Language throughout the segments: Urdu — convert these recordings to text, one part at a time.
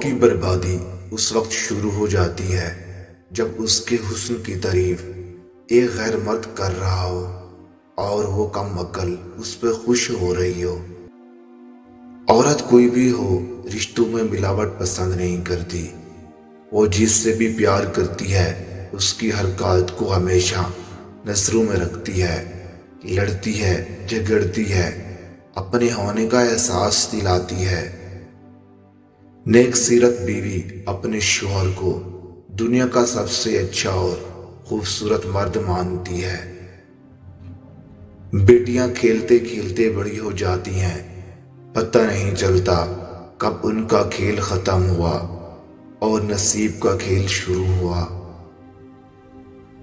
کی بربادی اس وقت شروع ہو جاتی ہے جب اس کے حسن کی تعریف ایک غیر مرد کر رہا ہو اور وہ کم عقل اس پہ خوش ہو رہی ہو۔ عورت کوئی بھی ہو رشتوں میں ملاوٹ پسند نہیں کرتی۔ وہ جس سے بھی پیار کرتی ہے اس کی حرکات کو ہمیشہ نظروں میں رکھتی ہے، لڑتی ہے، جھگڑتی ہے، اپنے ہونے کا احساس دلاتی ہے۔ نیک سیرت بیوی اپنے شوہر کو دنیا کا سب سے اچھا اور خوبصورت مرد مانتی ہے۔ بیٹیاں کھیلتے کھیلتے بڑی ہو جاتی ہیں، پتہ نہیں چلتا کب ان کا کھیل ختم ہوا اور نصیب کا کھیل شروع ہوا۔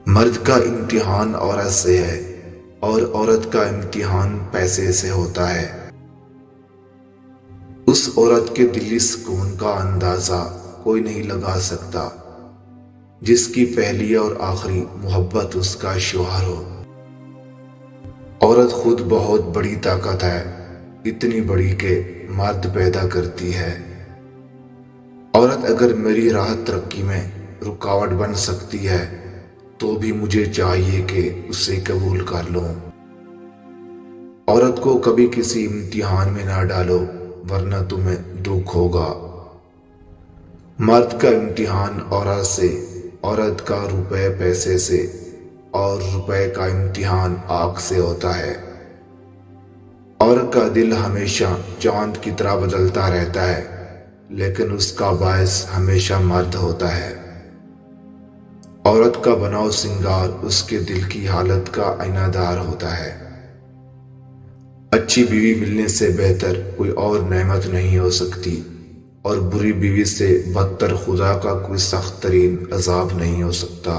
مرد کا امتحان عورت سے ہے اور عورت کا امتحان پیسے سے ہوتا ہے۔ اس عورت کے دلی سکون کا اندازہ کوئی نہیں لگا سکتا جس کی پہلی اور آخری محبت اس کا شوہر ہو۔ عورت خود بہت بڑی طاقت ہے، اتنی بڑی کہ مرد پیدا کرتی ہے۔ عورت اگر میری راہ ترقی میں رکاوٹ بن سکتی ہے تو بھی مجھے چاہیے کہ اسے قبول کر لوں۔ عورت کو کبھی کسی امتحان میں نہ ڈالو ورنہ تمہیں دکھ ہوگا۔ مرد کا امتحان عورت سے، عورت کا روپے پیسے سے اور روپے کا امتحان آگ سے ہوتا ہے۔ عورت کا دل ہمیشہ چاند کی طرح بدلتا رہتا ہے لیکن اس کا باعث ہمیشہ مرد ہوتا ہے۔ عورت کا بناؤ سنگار اس کے دل کی حالت کا آئینہ دار ہوتا ہے۔ اچھی بیوی ملنے سے بہتر کوئی اور نعمت نہیں ہو سکتی اور بری بیوی سے بدتر خدا کا کوئی سخت ترین عذاب نہیں ہو سکتا۔